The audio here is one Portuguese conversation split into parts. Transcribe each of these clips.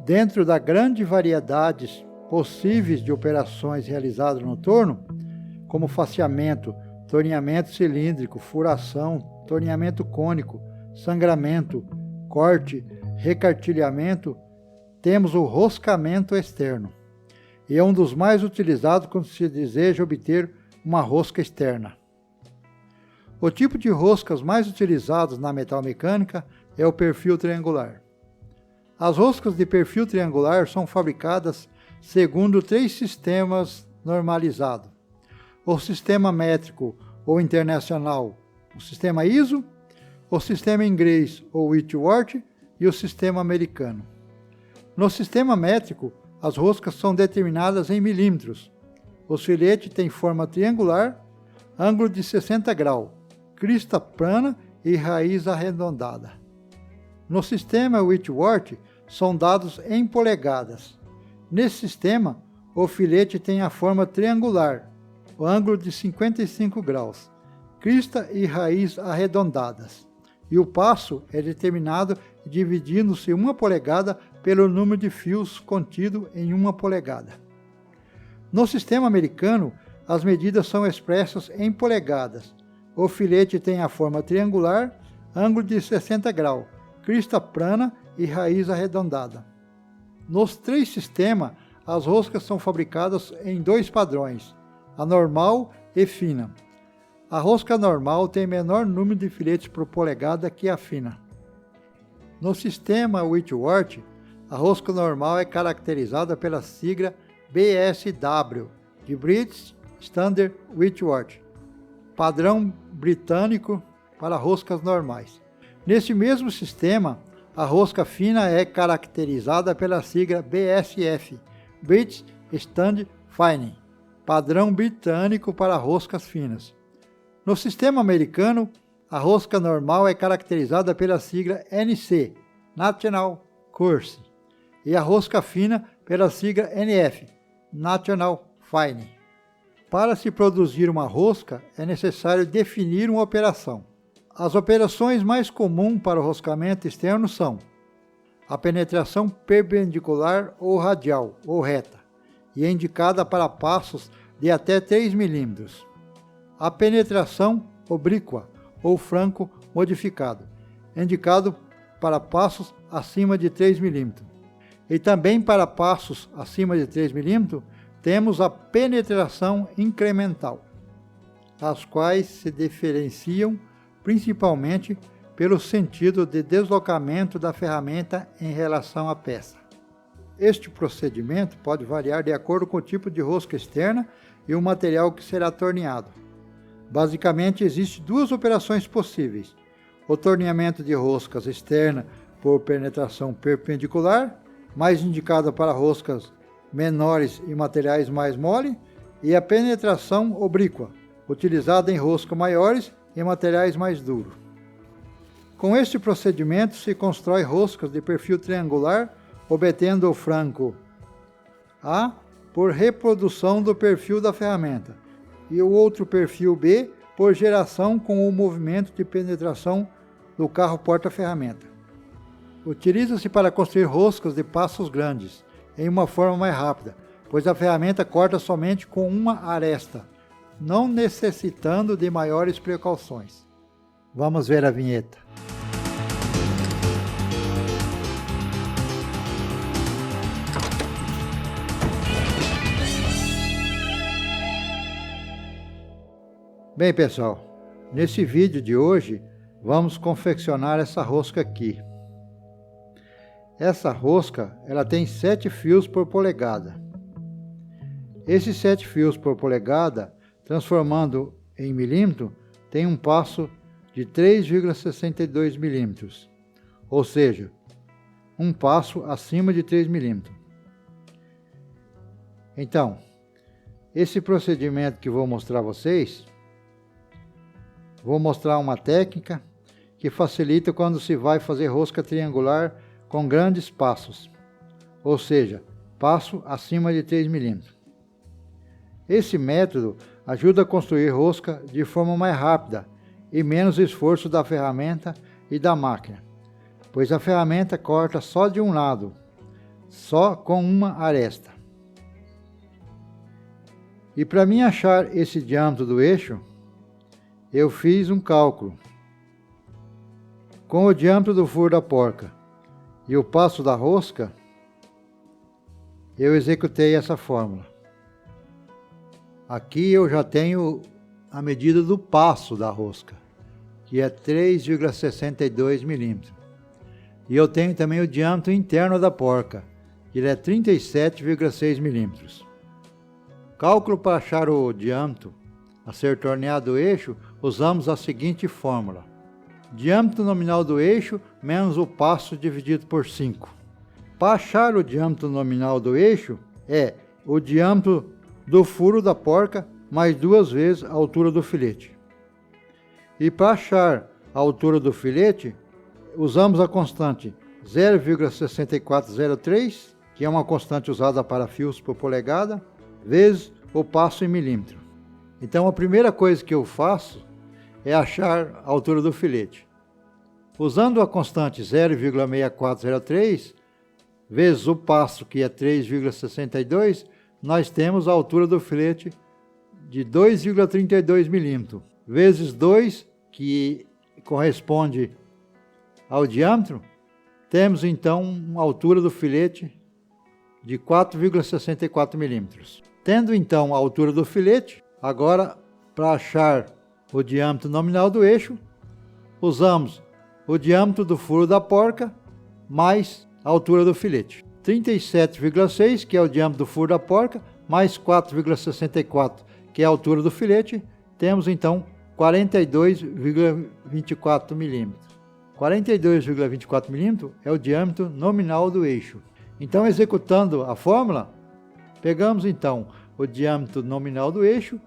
Dentro da grande variedade possíveis de operações realizadas no torno, como faceamento, torneamento cilíndrico, furação, torneamento cônico, sangramento, corte, recartilhamento, temos o roscamento externo. E é um dos mais utilizados quando se deseja obter uma rosca externa. O tipo de roscas mais utilizados na metalmecânica é o perfil triangular. As roscas de perfil triangular são fabricadas segundo 3 sistemas normalizados: o sistema métrico ou internacional, o sistema ISO, o sistema inglês ou Whitworth e o sistema americano. No sistema métrico, as roscas são determinadas em milímetros. Os filetes têm forma triangular, ângulo de 60 graus, crista plana e raiz arredondada. No sistema Whitworth, são dados em polegadas. Nesse sistema, o filete tem a forma triangular, o ângulo de 55 graus, crista e raiz arredondadas. E o passo é determinado dividindo-se 1 polegada pelo número de fios contido em 1 polegada. No sistema americano, as medidas são expressas em polegadas. O filete tem a forma triangular, ângulo de 60 graus, crista plana e raiz arredondada. Nos 3 sistemas, as roscas são fabricadas em 2 padrões, a normal e fina. A rosca normal tem menor número de filetes por polegada que a fina. No sistema Whitworth, a rosca normal é caracterizada pela sigla BSW, de British Standard Whitworth, padrão britânico para roscas normais. Nesse mesmo sistema, a rosca fina é caracterizada pela sigla BSF, British Standard Fine, padrão britânico para roscas finas. No sistema americano, a rosca normal é caracterizada pela sigla NC, National Course, e a rosca fina pela sigla NF, National Fine. Para se produzir uma rosca, é necessário definir uma operação. As operações mais comuns para o roscamento externo são a penetração perpendicular ou radial ou reta, e é indicada para passos de até 3 mm. A penetração oblíqua ou franco modificado, indicado para passos acima de 3 mm. E também para passos acima de 3 mm, temos a penetração incremental, as quais se diferenciam principalmente pelo sentido de deslocamento da ferramenta em relação à peça. Este procedimento pode variar de acordo com o tipo de rosca externa e o material que será torneado. Basicamente, existem 2 operações possíveis: o torneamento de roscas externa por penetração perpendicular, mais indicada para roscas menores e materiais mais mole, e a penetração oblíqua, utilizada em roscas maiores e materiais mais duros. Com este procedimento se constrói roscas de perfil triangular, obtendo o franco A por reprodução do perfil da ferramenta e o outro perfil B por geração com o movimento de penetração do carro porta-ferramenta. Utiliza-se para construir roscas de passos grandes, em uma forma mais rápida, pois a ferramenta corta somente com uma aresta, não necessitando de maiores precauções. Vamos ver a vinheta. Bem, pessoal, nesse vídeo de hoje vamos confeccionar essa rosca aqui. Essa rosca ela tem 7 fios por polegada. Esses 7 fios por polegada, transformando em milímetro, tem um passo de 3,62 milímetros, ou seja, um passo acima de 3 milímetros. Então, esse procedimento que vou mostrar a vocês, vou mostrar uma técnica que facilita quando se vai fazer rosca triangular com grandes passos, ou seja, passo acima de 3 milímetros. Esse método ajuda a construir rosca de forma mais rápida e menos esforço da ferramenta e da máquina, pois a ferramenta corta só de um lado, só com uma aresta. E para mim achar esse diâmetro do eixo, eu fiz um cálculo. Com o diâmetro do furo da porca e o passo da rosca, eu executei essa fórmula. Aqui eu já tenho a medida do passo da rosca, que é 3,62 milímetros. E eu tenho também o diâmetro interno da porca, que é 37,6 milímetros. Cálculo para achar o diâmetro a ser torneado o eixo, usamos a seguinte fórmula. Diâmetro nominal do eixo menos o passo dividido por 5. Para achar o diâmetro nominal do eixo, é o diâmetro do furo da porca mais 2 vezes a altura do filete. E para achar a altura do filete, usamos a constante 0,6403, que é uma constante usada para fios por polegada, vezes o passo em milímetro. Então a primeira coisa que eu faço é achar a altura do filete. Usando a constante 0,6403, vezes o passo, que é 3,62, nós temos a altura do filete de 2,32 milímetros, vezes 2, que corresponde ao diâmetro, temos então uma altura do filete de 4,64 milímetros. Tendo então a altura do filete, agora para achar o diâmetro nominal do eixo, usamos o diâmetro do furo da porca mais a altura do filete. 37,6, que é o diâmetro do furo da porca, mais 4,64, que é a altura do filete, temos então 42,24 milímetros. 42,24 milímetros é o diâmetro nominal do eixo. Então, executando a fórmula, pegamos então o diâmetro nominal do eixo,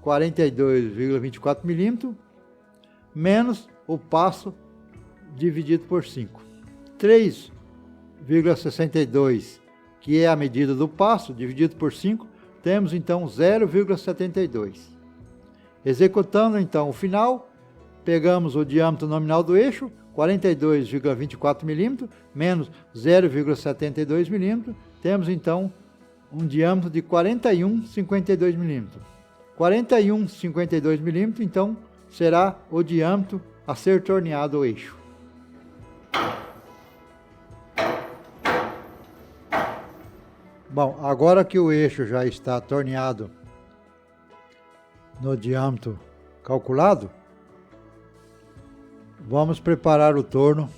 42,24 milímetros, menos o passo dividido por 5. 3,62, que é a medida do passo, dividido por 5, temos então 0,72. Executando então o final, pegamos o diâmetro nominal do eixo, 42,24 milímetros, menos 0,72 milímetros, temos então um diâmetro de 41,52 milímetros. 41,52 milímetros, então, será o diâmetro a ser torneado o eixo. Bom, agora que o eixo já está torneado no diâmetro calculado, vamos preparar o torno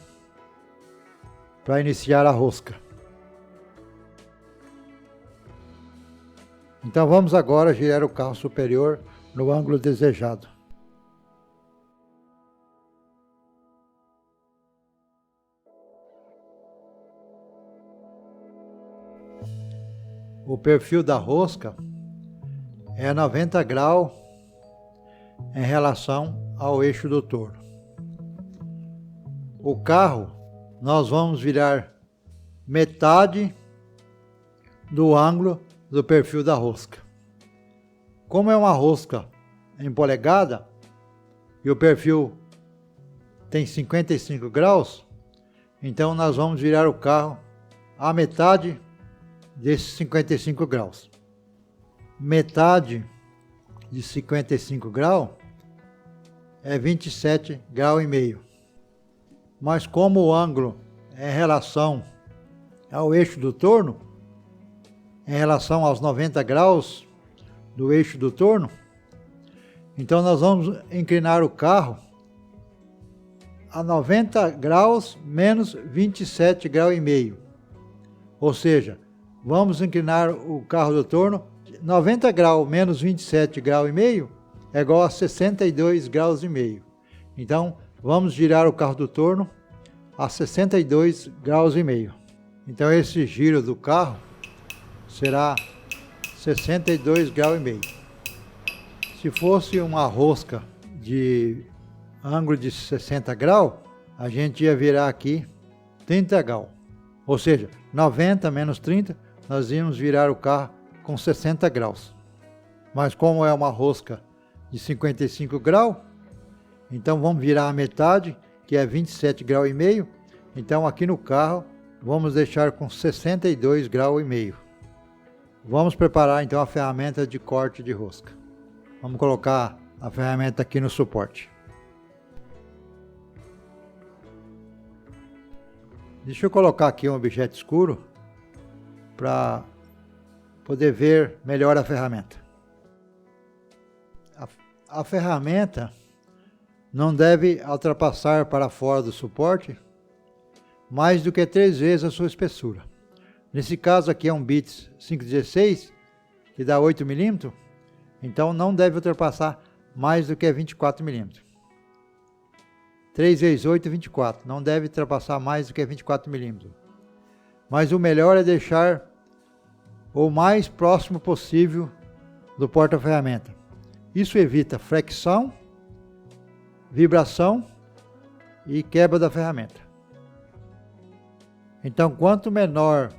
para iniciar a rosca. Então vamos agora girar o carro superior no ângulo desejado. O perfil da rosca é 90 graus em relação ao eixo do torno. O carro nós vamos virar metade do ângulo do perfil da rosca. Como é uma rosca em polegada e o perfil tem 55 graus, então nós vamos virar o carro a metade desses 55 graus. Metade de 55 graus é 27 graus e meio. Mas como o ângulo é em relação ao eixo do torno, em relação aos 90 graus do eixo do torno, então nós vamos inclinar o carro a 90 graus menos 27 graus e meio. Ou seja, vamos inclinar o carro do torno 90 graus menos 27 graus e meio é igual a 62 graus e meio. Então, vamos girar o carro do torno a 62 graus e meio. Então, esse giro do carro será 62 graus e meio. Se fosse uma rosca de ângulo de 60 graus, a gente ia virar aqui 30 graus. Ou seja, 90 menos 30, nós íamos virar o carro com 60 graus. Mas como é uma rosca de 55 graus, então vamos virar a metade, que é 27 graus e meio. Então aqui no carro vamos deixar com 62,5 graus. Vamos preparar então a ferramenta de corte de rosca. Vamos colocar a ferramenta aqui no suporte. Deixa eu colocar aqui um objeto escuro para poder ver melhor a ferramenta. A ferramenta não deve ultrapassar para fora do suporte mais do que 3 vezes a sua espessura. Nesse caso aqui é um bits 516, que dá 8 mm, então não deve ultrapassar mais do que 24 mm. 3 vezes 8 é 24, não deve ultrapassar mais do que 24 mm. Mas o melhor é deixar o mais próximo possível do porta-ferramenta. Isso evita fricção, vibração e quebra da ferramenta. Então, quanto menor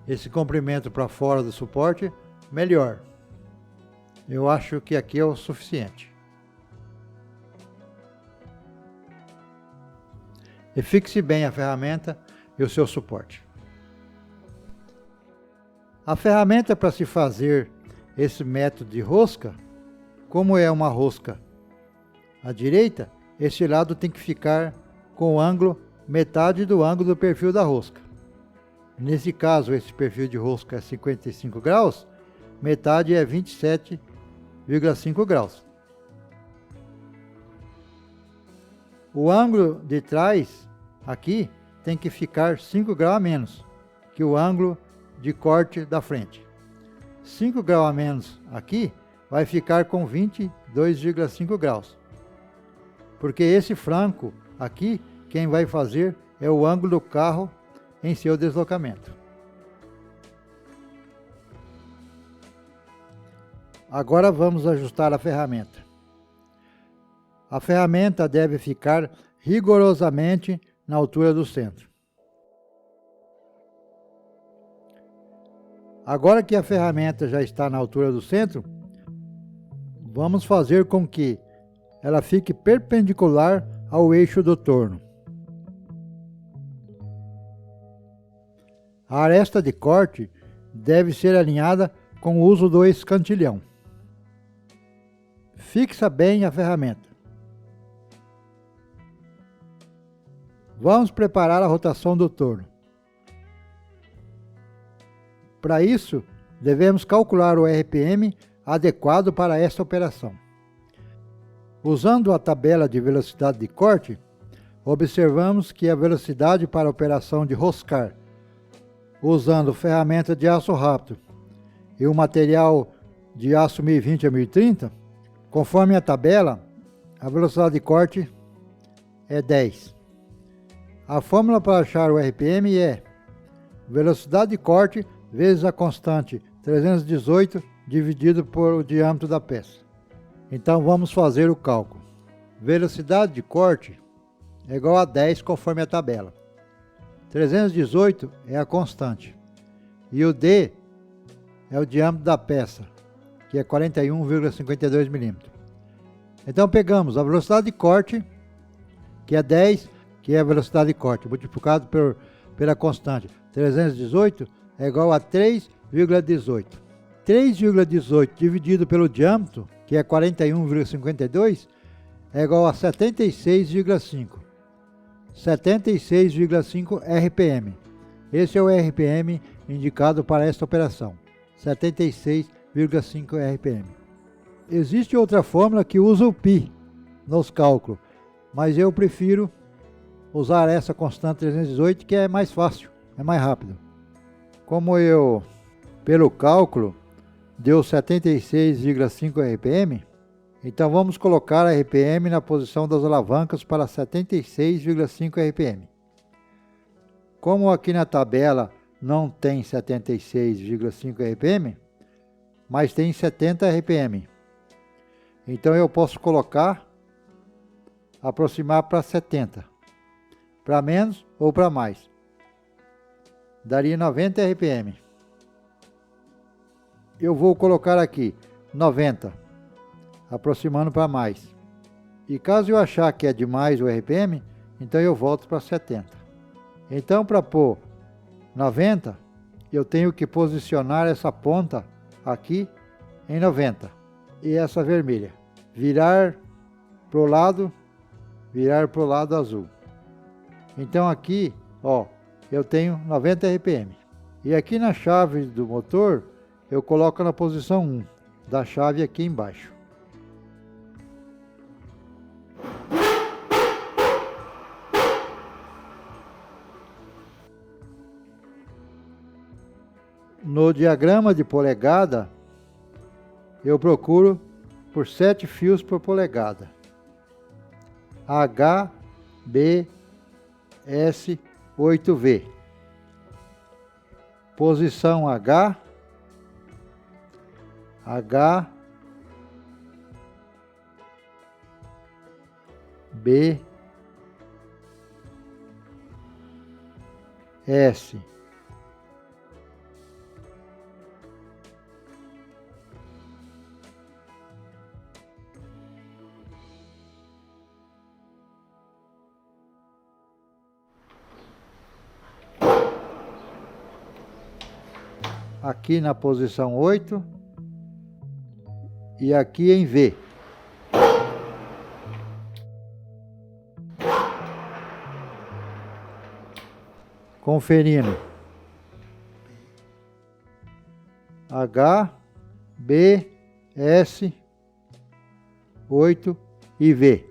esse comprimento para fora do suporte, melhor. Eu acho que aqui é o suficiente. E fixe bem a ferramenta e o seu suporte. A ferramenta para se fazer esse método de rosca, como é uma rosca à direita, esse lado tem que ficar com o ângulo metade do ângulo do perfil da rosca. Nesse caso, esse perfil de rosca é 55 graus, metade é 27,5 graus. O ângulo de trás, aqui, tem que ficar 5 graus a menos que o ângulo de corte da frente. 5 graus a menos aqui vai ficar com 22,5 graus. Porque esse franco aqui, quem vai fazer é o ângulo do carro em seu deslocamento. Agora vamos ajustar a ferramenta. A ferramenta deve ficar rigorosamente na altura do centro. Agora que a ferramenta já está na altura do centro, vamos fazer com que ela fique perpendicular ao eixo do torno. A aresta de corte deve ser alinhada com o uso do escantilhão. Fixa bem a ferramenta. Vamos preparar a rotação do torno. Para isso, devemos calcular o RPM adequado para esta operação. Usando a tabela de velocidade de corte, observamos que a velocidade para a operação de roscar, usando ferramenta de aço rápido e o material de aço 1020 a 1030, conforme a tabela, a velocidade de corte é 10. A fórmula para achar o RPM é velocidade de corte vezes a constante 318 dividido por o diâmetro da peça. Então vamos fazer o cálculo. Velocidade de corte é igual a 10 conforme a tabela. 318 é a constante. E o D é o diâmetro da peça, que é 41,52 mm. Então pegamos a velocidade de corte, que é 10, que é a velocidade de corte, multiplicado pela constante 318 é igual a 3,18. 3,18 dividido pelo diâmetro, que é 41,52, é igual a 76,5. 76,5 RPM. Esse é o RPM indicado para esta operação. 76,5 RPM. Existe outra fórmula que usa o π nos cálculos, mas eu prefiro usar essa constante 318, que é mais fácil, é mais rápido. Como pelo cálculo, deu 76,5 RPM, então vamos colocar a RPM na posição das alavancas para 76,5 RPM. Como aqui na tabela não tem 76,5 RPM, mas tem 70 RPM. Então eu posso aproximar para 70, para menos ou para mais. Daria 90 RPM. Eu vou colocar aqui 90, aproximando para mais. E caso eu achar que é demais o RPM, então eu volto para 70. Então, para pôr 90, eu tenho que posicionar essa ponta aqui em 90 e essa vermelha. Virar para o lado azul. Então aqui, ó, eu tenho 90 RPM. E aqui na chave do motor, eu coloco na posição 1 da chave aqui embaixo. No diagrama de polegada, eu procuro por 7 fios por polegada. H, B, S, 8V. Posição H, B, S. Aqui na posição 8 e aqui em V. Conferindo. H, B, S, 8 e V.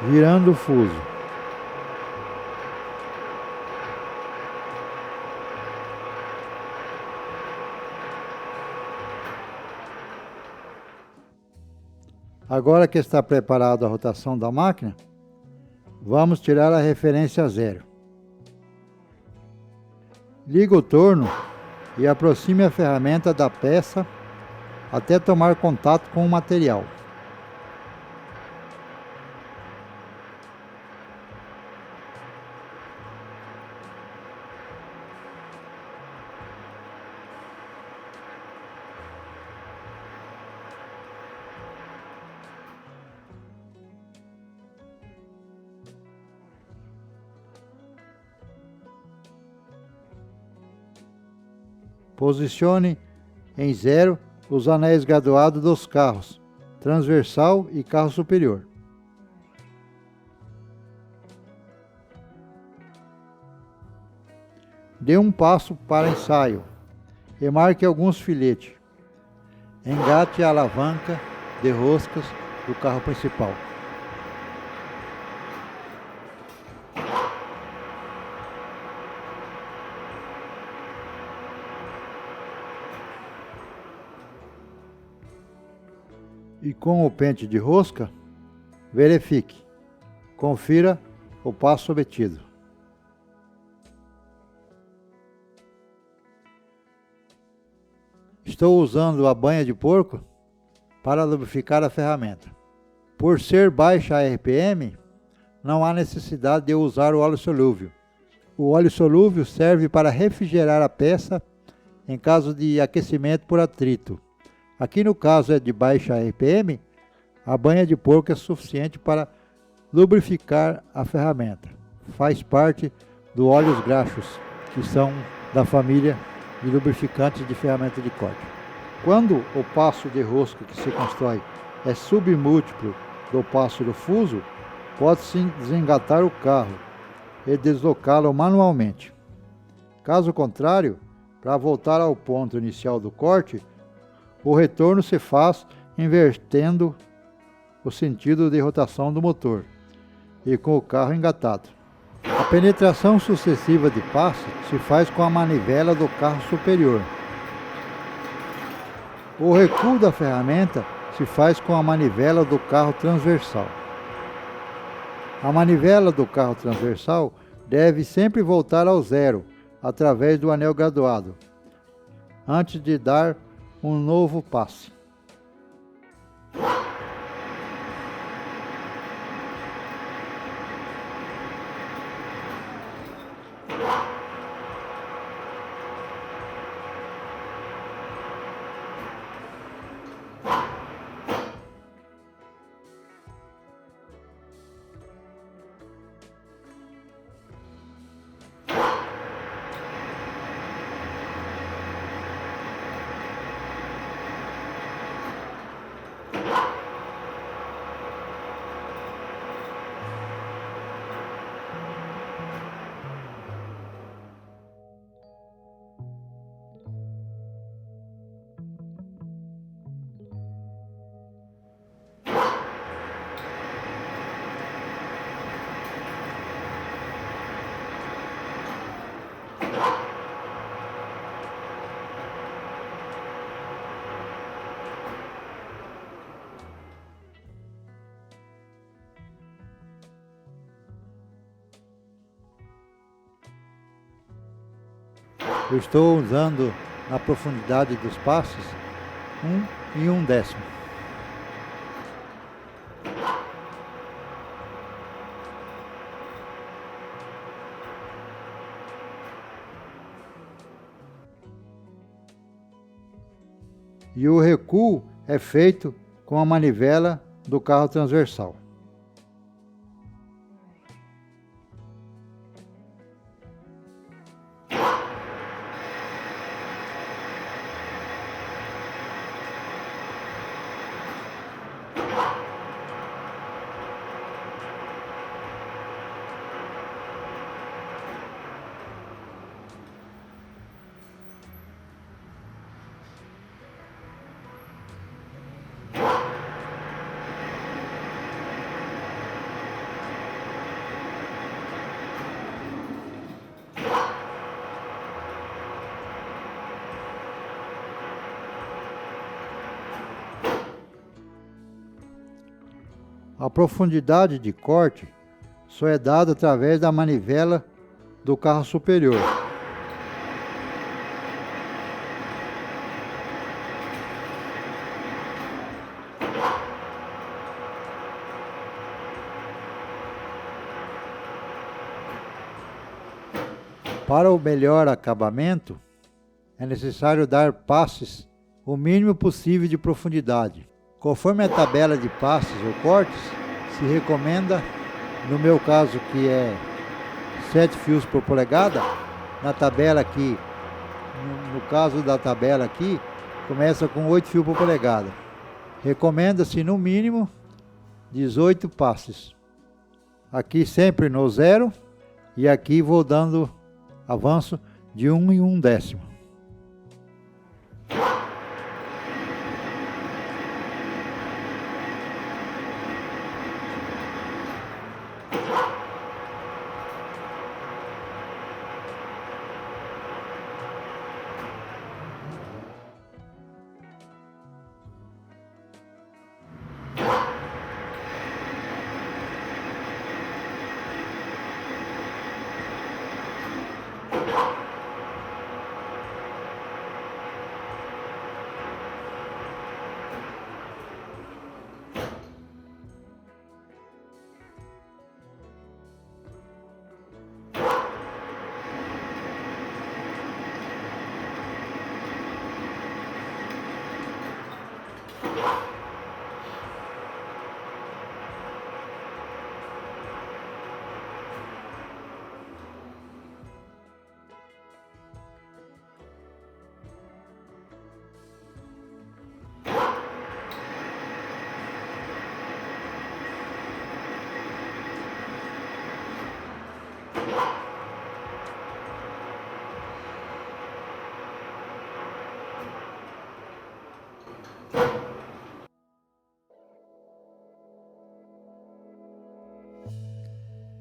Virando o fuso. Agora que está preparada a rotação da máquina, vamos tirar a referência zero. Liga o torno e aproxime a ferramenta da peça até tomar contato com o material. Posicione em zero os anéis graduados dos carros, transversal e carro superior. Dê um passo para ensaio e marque alguns filetes. Engate a alavanca de roscas do carro principal. E com o pente de rosca, verifique, confira o passo obtido. Estou usando a banha de porco para lubrificar a ferramenta. Por ser baixa a RPM, não há necessidade de usar o óleo solúvel. O óleo solúvel serve para refrigerar a peça em caso de aquecimento por atrito. Aqui no caso é de baixa RPM, a banha de porco é suficiente para lubrificar a ferramenta. Faz parte do óleos graxos, que são da família de lubrificantes de ferramenta de corte. Quando o passo de rosca que se constrói é submúltiplo do passo do fuso, pode-se desengatar o carro e deslocá-lo manualmente. Caso contrário, para voltar ao ponto inicial do corte, o retorno se faz invertendo o sentido de rotação do motor e com o carro engatado. A penetração sucessiva de passe se faz com a manivela do carro superior. O recuo da ferramenta se faz com a manivela do carro transversal. A manivela do carro transversal deve sempre voltar ao zero através do anel graduado, antes de dar um novo passe. Eu estou usando na profundidade dos passes 1 e 1/10. E o recuo é feito com a manivela do carro transversal. A profundidade de corte só é dada através da manivela do carro superior. Para o melhor acabamento, é necessário dar passes o mínimo possível de profundidade. Conforme a tabela de passes ou cortes, se recomenda, no meu caso que é 7 fios por polegada, na tabela aqui, no caso da tabela aqui, começa com 8 fios por polegada. Recomenda-se no mínimo 18 passes. Aqui sempre no 0 e aqui vou dando avanço de 1 e 1/10.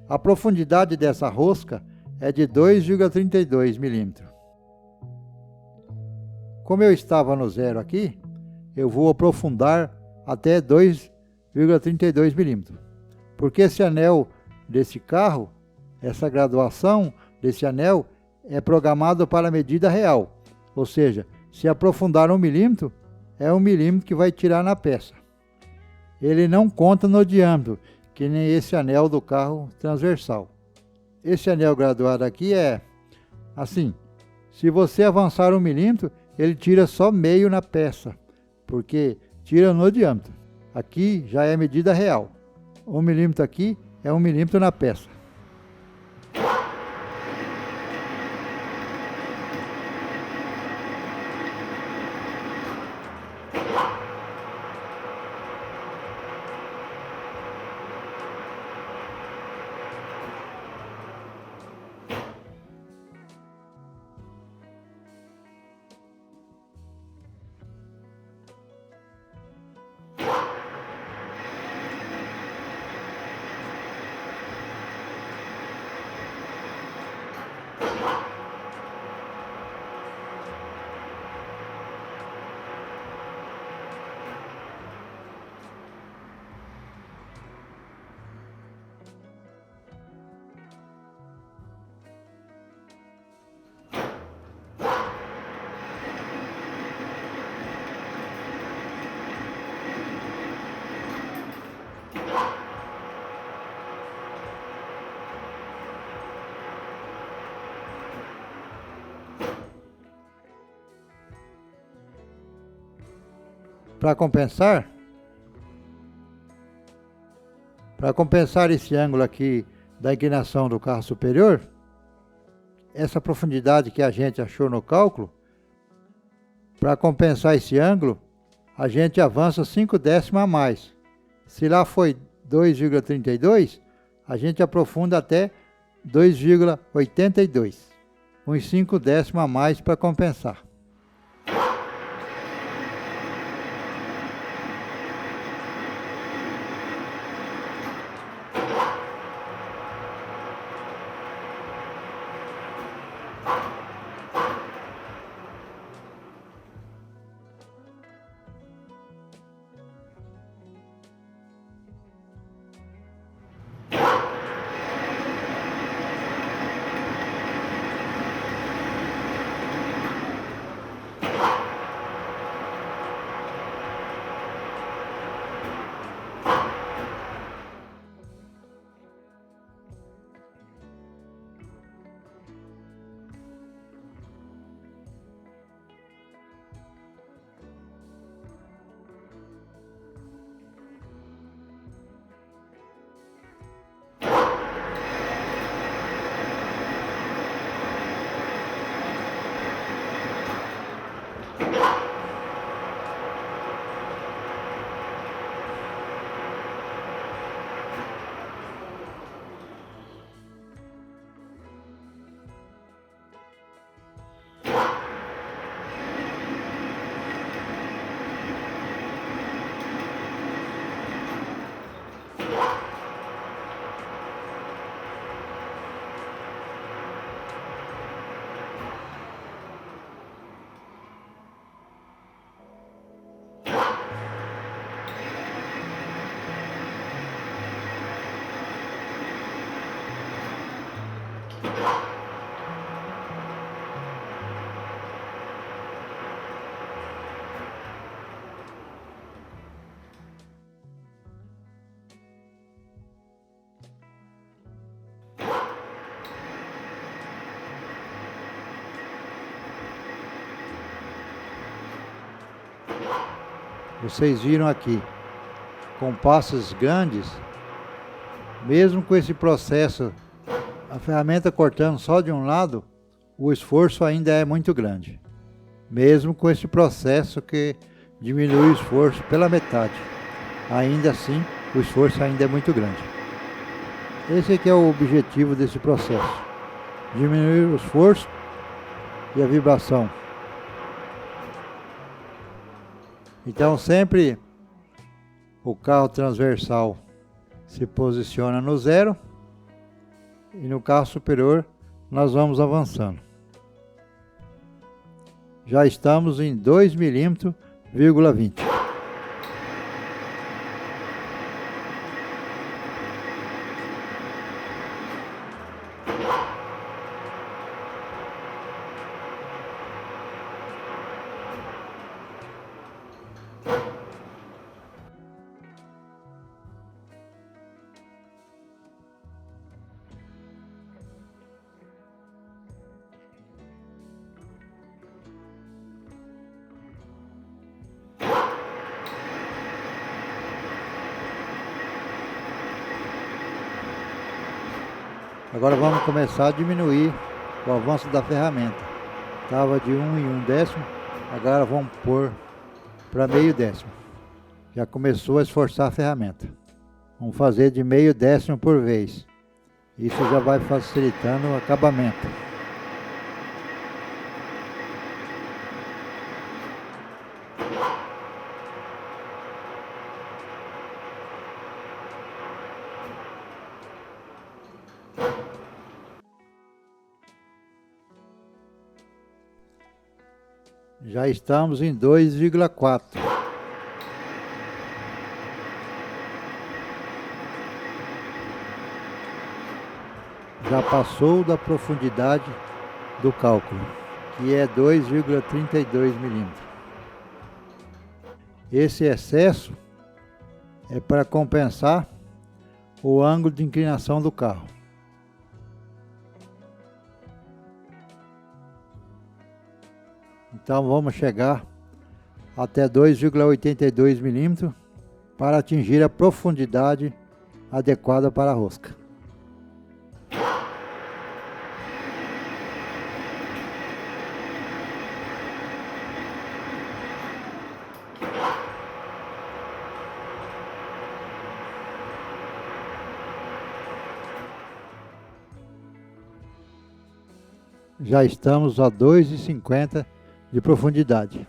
A profundidade dessa rosca é de 2,32 milímetros. Como eu estava no 0 aqui, eu vou aprofundar até 2,32 milímetros. Porque esse anel desse carro, essa graduação desse anel é programado para a medida real. Ou seja, se aprofundar 1 milímetro, é 1 milímetro que vai tirar na peça. Ele não conta no diâmetro, que nem esse anel do carro transversal. Esse anel graduado aqui é assim, se você avançar 1 milímetro, ele tira só meio na peça, porque tira no diâmetro. Aqui já é medida real. 1 milímetro aqui é 1 milímetro na peça. para compensar esse ângulo aqui da inclinação do carro superior, essa profundidade que a gente achou no cálculo, para compensar esse ângulo, a gente avança 5 décimos a mais. Se lá foi 2,32, a gente aprofunda até 2,82. Uns 5 décimos a mais para compensar. Vocês viram aqui, com passos grandes, mesmo com esse processo, a ferramenta cortando só de um lado, o esforço ainda é muito grande. Mesmo com esse processo que diminui o esforço pela metade, ainda assim o esforço ainda é muito grande. Esse aqui é o objetivo desse processo, diminuir o esforço e a vibração. Então sempre o carro transversal se posiciona no zero e no carro superior nós vamos avançando. Já estamos em 2 milímetros,20. Agora vamos começar a diminuir o avanço da ferramenta. Estava de 1 em 1 décimo, agora vamos pôr para meio décimo. Já começou a esforçar a ferramenta. Vamos fazer de meio décimo por vez. Isso já vai facilitando o acabamento. Já estamos em 2,4. Já passou da profundidade do cálculo, que é 2,32 milímetros. Esse excesso é para compensar o ângulo de inclinação do carro. Então vamos chegar até 2,82 milímetros para atingir a profundidade adequada para a rosca. Já estamos a 2,50 de profundidade.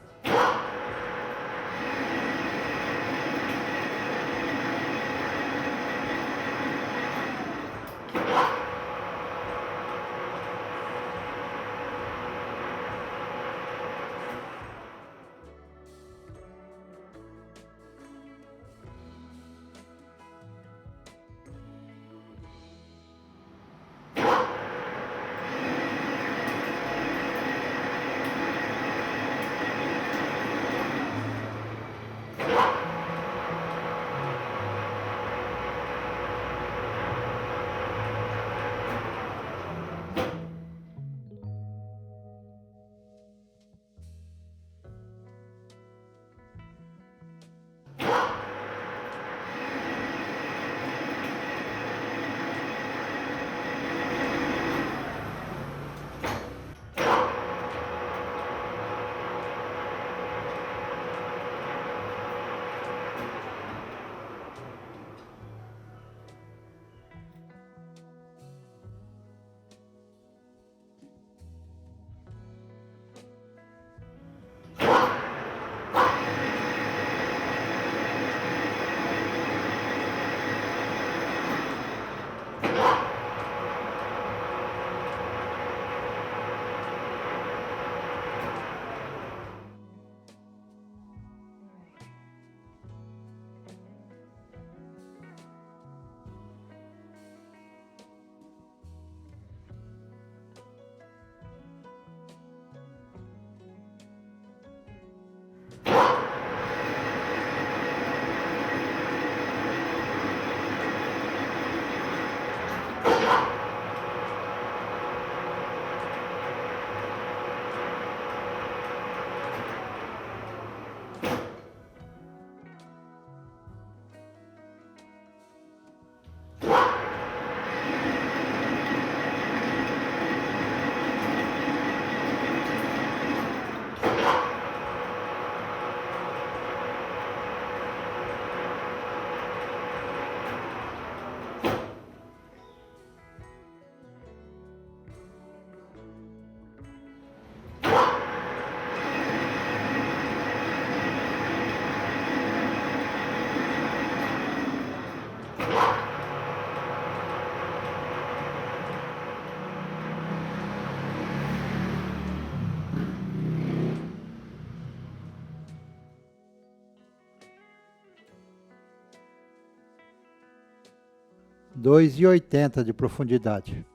R$ 2,80 de profundidade.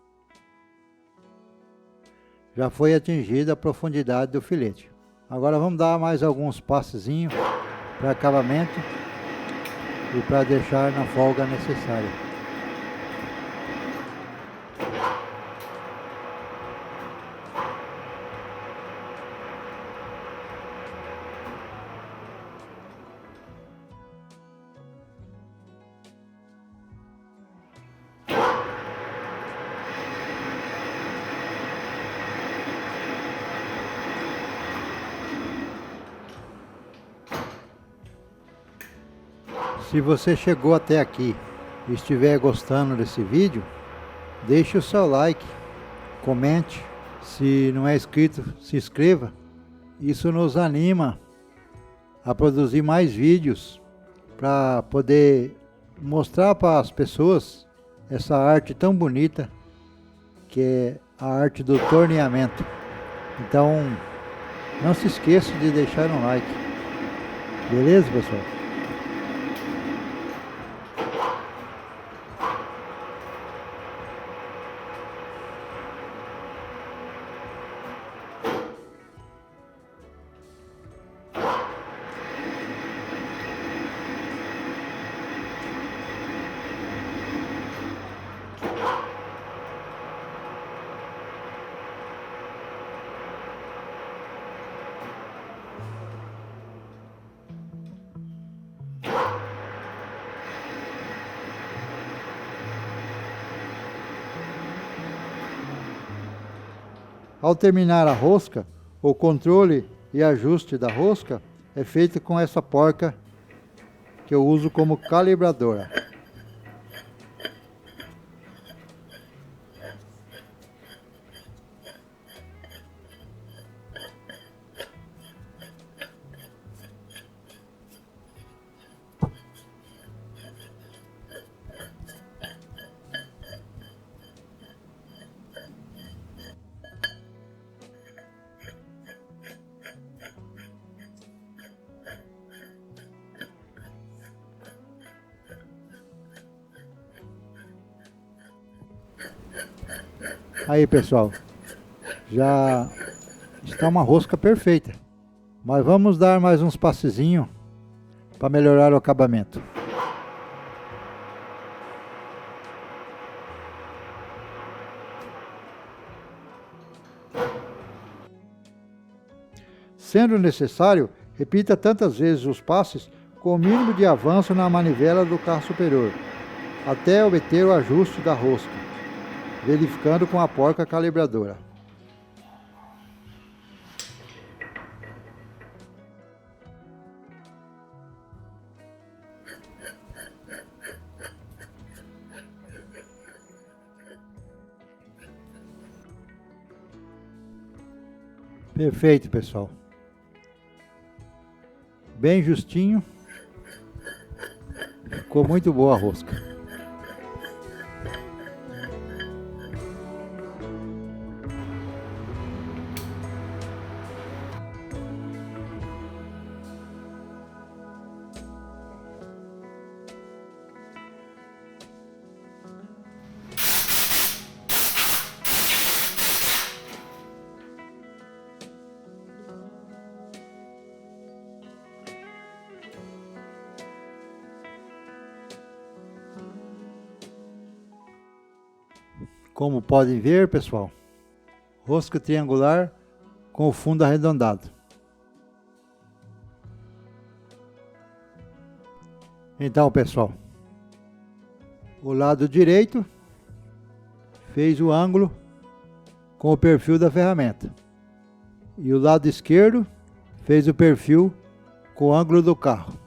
Já foi atingida a profundidade do filete. Agora vamos dar mais alguns passezinhos para acabamento e para deixar na folga necessária. Se você chegou até aqui e estiver gostando desse vídeo, deixe o seu like, comente, se não é inscrito, se inscreva. Isso nos anima a produzir mais vídeos para poder mostrar para as pessoas essa arte tão bonita que é a arte do torneamento. Então, não se esqueça de deixar um like. Beleza, pessoal? Ao terminar a rosca, o controle e ajuste da rosca é feito com essa porca que eu uso como calibradora. Aí, pessoal, já está uma rosca perfeita, mas vamos dar mais uns passezinhos para melhorar o acabamento. Sendo necessário, repita tantas vezes os passes com o mínimo de avanço na manivela do carro superior, até obter o ajuste da rosca, verificando com a porca calibradora. Perfeito, pessoal. Bem justinho. Ficou muito boa a rosca. Como podem ver, pessoal, rosca triangular com o fundo arredondado. Então, pessoal, o lado direito fez o ângulo com o perfil da ferramenta e o lado esquerdo fez o perfil com o ângulo do carro.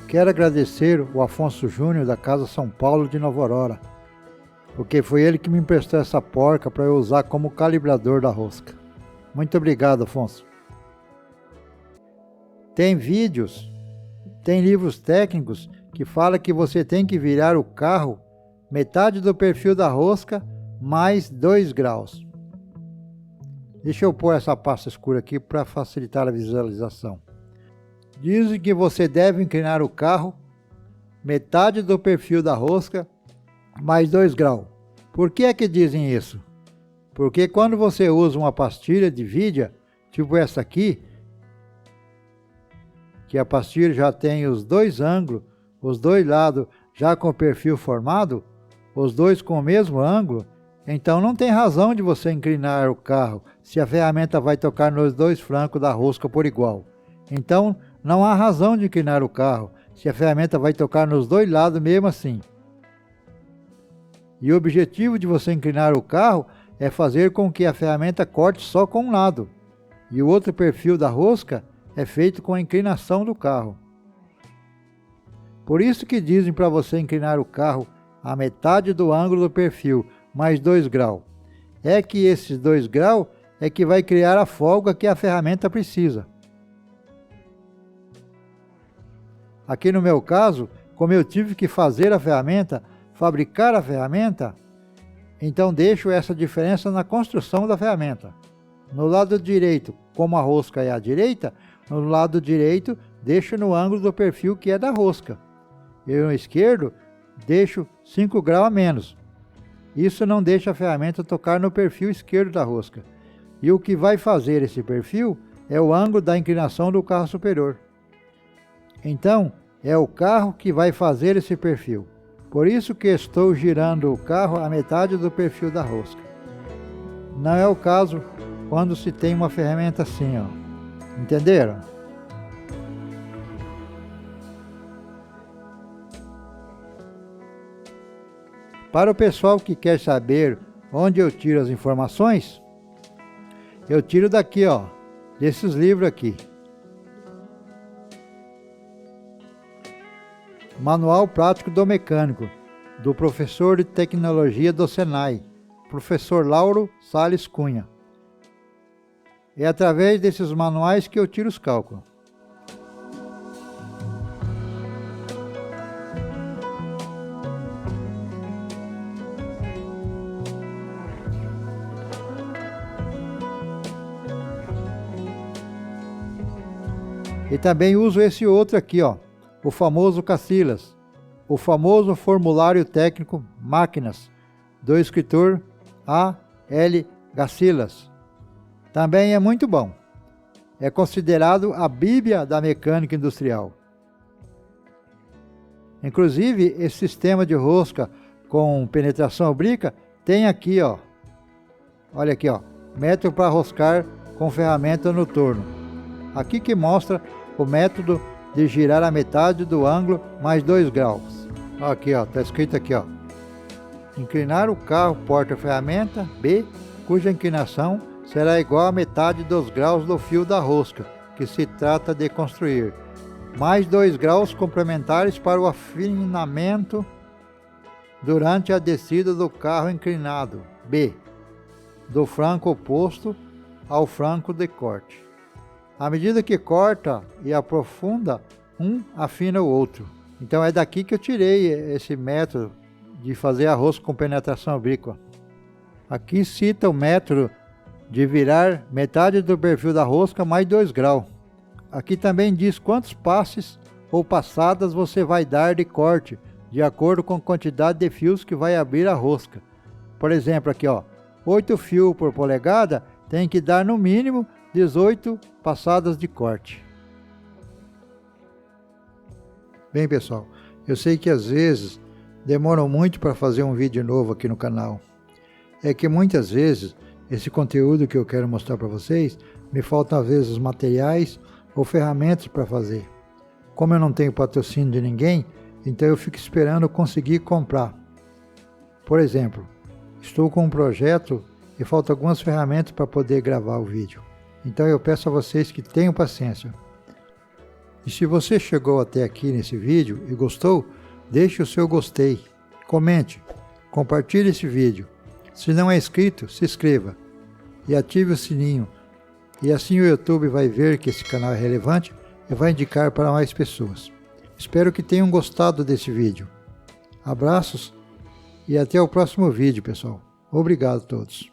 Quero agradecer o Afonso Júnior da Casa São Paulo de Nova Aurora, porque foi ele que me emprestou essa porca para eu usar como calibrador da rosca. Muito obrigado, Afonso. Tem vídeos, tem livros técnicos que falam que você tem que virar o carro metade do perfil da rosca mais 2 graus. Deixa eu pôr essa pasta escura aqui para facilitar a visualização. Dizem que você deve inclinar o carro metade do perfil da rosca mais 2 graus. Por que é que dizem isso? Porque quando você usa uma pastilha de vidia, tipo essa aqui, que a pastilha já tem os 2 ângulos, os 2 lados já com o perfil formado, os 2 com o mesmo ângulo, então não tem razão de você inclinar o carro se a ferramenta vai tocar nos 2 flancos da rosca por igual. Então não há razão de inclinar o carro se a ferramenta vai tocar nos 2 lados mesmo assim. E o objetivo de você inclinar o carro é fazer com que a ferramenta corte só com um lado. E o outro perfil da rosca é feito com a inclinação do carro. Por isso que dizem para você inclinar o carro a metade do ângulo do perfil, mais 2 graus. É que esses 2 graus é que vai criar a folga que a ferramenta precisa. Aqui no meu caso, como eu tive que fazer a ferramenta, fabricar a ferramenta, então deixo essa diferença na construção da ferramenta. No lado direito, como a rosca é à direita, no lado direito deixo no ângulo do perfil que é da rosca. E no esquerdo deixo 5 graus a menos. Isso não deixa a ferramenta tocar no perfil esquerdo da rosca. E o que vai fazer esse perfil é o ângulo da inclinação do carro superior. Então, é o carro que vai fazer esse perfil. Por isso que estou girando o carro à metade do perfil da rosca. Não é o caso quando se tem uma ferramenta assim, ó. Entenderam? Para o pessoal que quer saber onde eu tiro as informações, eu tiro daqui, ó, desses livros aqui. Manual Prático do Mecânico, do professor de Tecnologia do Senai, professor Lauro Salles Cunha. É através desses manuais que eu tiro os cálculos. E também uso esse outro aqui, ó, o famoso Casillas, o famoso formulário técnico Máquinas, do escritor A. L. Casillas. Também é muito bom. É considerado a Bíblia da mecânica industrial. Inclusive, esse sistema de rosca com penetração oblíqua tem aqui, ó. Olha aqui, ó, método para roscar com ferramenta no torno. Aqui que mostra o método de girar a metade do ângulo mais 2 graus. Aqui, ó, tá escrito aqui, ó. Inclinar o carro porta-ferramenta B, cuja inclinação será igual à metade dos graus do fio da rosca, que se trata de construir, mais 2 graus complementares para o afinamento durante a descida do carro inclinado B, do flanco oposto ao flanco de corte. À medida que corta e aprofunda, um afina o outro. Então é daqui que eu tirei esse método de fazer a rosca com penetração oblíqua. Aqui cita o método de virar metade do perfil da rosca mais 2 graus. Aqui também diz quantos passes ou passadas você vai dar de corte, de acordo com a quantidade de fios que vai abrir a rosca. Por exemplo, aqui, ó, 8 fios por polegada tem que dar no mínimo 18 passadas de corte. Bem, pessoal, eu sei que às vezes demoram muito para fazer um vídeo novo aqui no canal. É que muitas vezes esse conteúdo que eu quero mostrar para vocês, me faltam às vezes materiais ou ferramentas para fazer. Como eu não tenho patrocínio de ninguém, então eu fico esperando conseguir comprar. Por exemplo, estou com um projeto e faltam algumas ferramentas para poder gravar o vídeo. Então eu peço a vocês que tenham paciência. E se você chegou até aqui nesse vídeo e gostou, deixe o seu gostei, comente, compartilhe esse vídeo. Se não é inscrito, se inscreva e ative o sininho. E assim o YouTube vai ver que esse canal é relevante e vai indicar para mais pessoas. Espero que tenham gostado desse vídeo. Abraços e até o próximo vídeo, pessoal. Obrigado a todos.